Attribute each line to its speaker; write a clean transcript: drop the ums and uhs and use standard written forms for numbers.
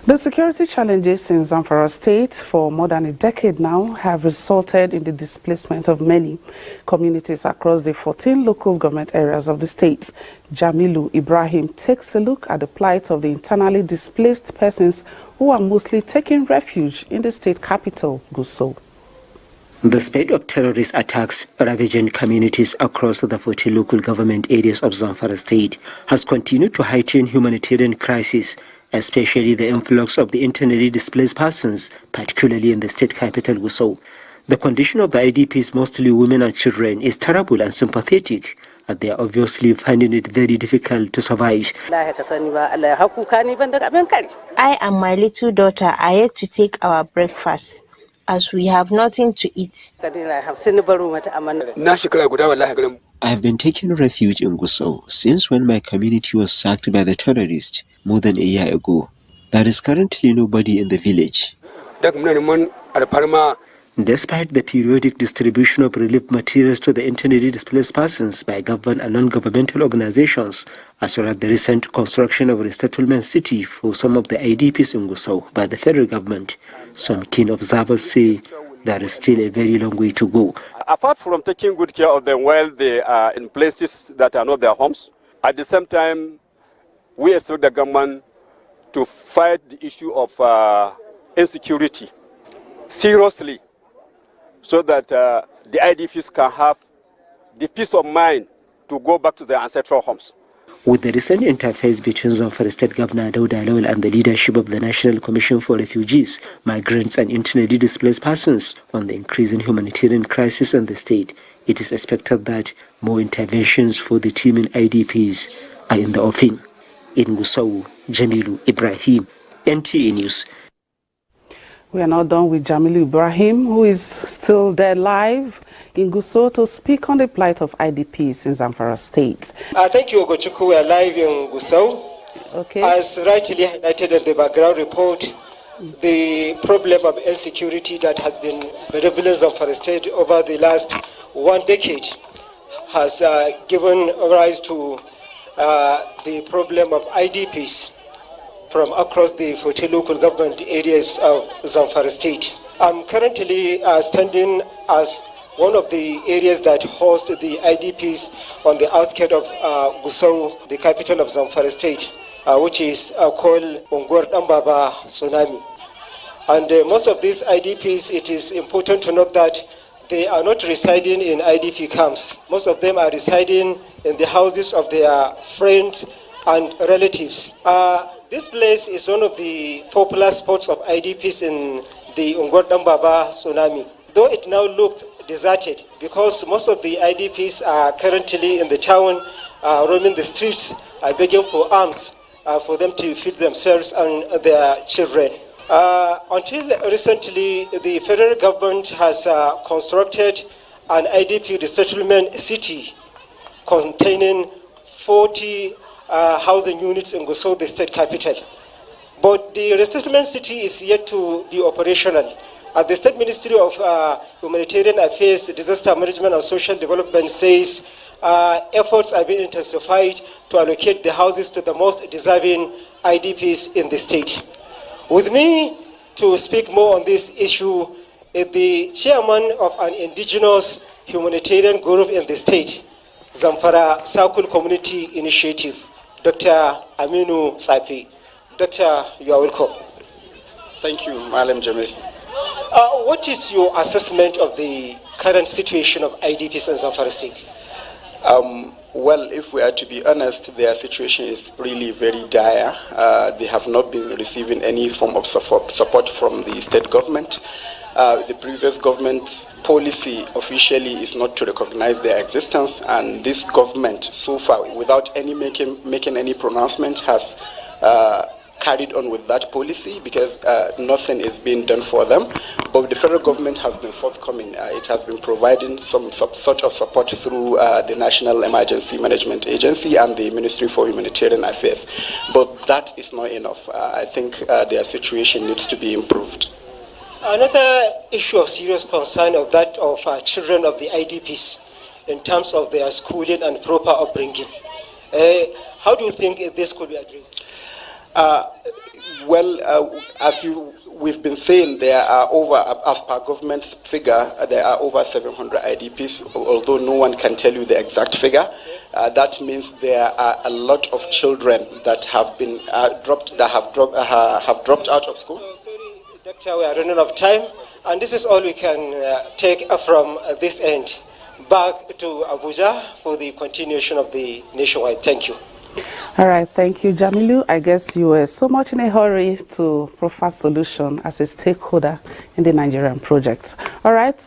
Speaker 1: The security challenges in Zamfara State for more than a decade now have resulted in the displacement of many communities across the 14 local government areas of the state. Jamilu Ibrahim takes a look at the plight of the internally displaced persons who are mostly taking refuge in the state capital, Gusau.
Speaker 2: The spate of terrorist attacks ravaging communities across the 14 local government areas of Zamfara State has continued to heighten humanitarian crisis, especially the influx of the internally displaced persons, particularly in the state capital, Gusau. The condition of the IDPs, mostly women and children, is terrible and sympathetic, and they are obviously finding it very difficult to survive.
Speaker 3: I and my little daughter are yet to take our breakfast, as we have nothing to eat.
Speaker 4: I have been taking refuge in Gusau since when my community was sacked by the terrorists more than a year ago. There is currently nobody in the village.
Speaker 2: Despite the periodic distribution of relief materials to the internally displaced persons by government and non-governmental organizations, as well as the recent construction of a resettlement city for some of the IDPs in Gusau by the federal government, some keen observers say there is still a very long way to go.
Speaker 5: Apart from taking good care of them while they are in places that are not their homes, at the same time, we expect the government to fight the issue of insecurity seriously, so that the IDPs can have the peace of mind to go back to their ancestral homes.
Speaker 2: With the recent interface between Zamfara State Governor Dauda Lawal and the leadership of the National Commission for Refugees, Migrants and Internally Displaced Persons on the increasing humanitarian crisis in the state, it is expected that more interventions for the teeming IDPs are in the offing. In Gusau, Jamilu Ibrahim, NTA News.
Speaker 1: We are now done with Jamilu Ibrahim, who is still there live in Gusau to speak on the plight of IDPs in Zamfara State.
Speaker 6: Thank you, Ogochukwu. We are live in Gusau.
Speaker 1: Okay.
Speaker 6: As rightly highlighted in the background report, the problem of insecurity that has been prevalent in Zamfara State over the last 1 decade has given rise to the problem of IDPs from across the 40 local government areas of Zamfara State. I'm currently standing as one of the areas that host the IDPs on the outskirts of Gusau, the capital of Zamfara State, which is called Ungwar Dambaba Tsunami. And most of these IDPs, it is important to note that they are not residing in IDP camps. Most of them are residing in the houses of their friends and relatives. This place is one of the popular spots of IDPs in the Ungwar Dambaba Tsunami, though it now looked deserted because most of the IDPs are currently in the town, roaming the streets, begging for alms for them to feed themselves and their children. Until recently, the federal government has constructed an IDP resettlement city containing 40 housing units in Gusau, the state capital. But the resettlement city is yet to be operational. The State Ministry of Humanitarian Affairs, Disaster Management and Social Development says efforts are being intensified to allocate the houses to the most deserving IDPs in the state. With me to speak more on this issue is the chairman of an indigenous humanitarian group in the state, Zamfara Circle Community Initiative, Dr. Aminu Safi. Doctor, you are welcome.
Speaker 7: Thank you, Malam Jamil.
Speaker 6: What is your assessment of the current situation of IDPs in Zamfara State?
Speaker 7: Well, if we are to be honest, their situation is really very dire. They have not been receiving any form of support from the state government. The previous government's policy officially is not to recognize their existence, and this government, so far, without any making any pronouncement, has carried on with that policy because nothing is being done for them. But the federal government has been forthcoming. It has been providing some sort of support through the National Emergency Management Agency and the Ministry for Humanitarian Affairs. But that is not enough. I think their situation needs to be improved.
Speaker 6: Another issue of serious concern of that of children of the IDPs in terms of their schooling and proper upbringing. How do you think this could be addressed?
Speaker 7: Well, Well, we've been saying, there are over, as per government's figure, there are over 700 IDPs, although no one can tell you the exact figure. That means there are a lot of children that have been dropped out of school.
Speaker 6: Sorry, Doctor, we are running out of time, and this is all we can take from this end. Back to Abuja for the continuation of the nationwide. Thank you.
Speaker 1: All right, thank you, Jamilu. I guess you were so much in a hurry to provide solution as a stakeholder in the Nigerian project. All right.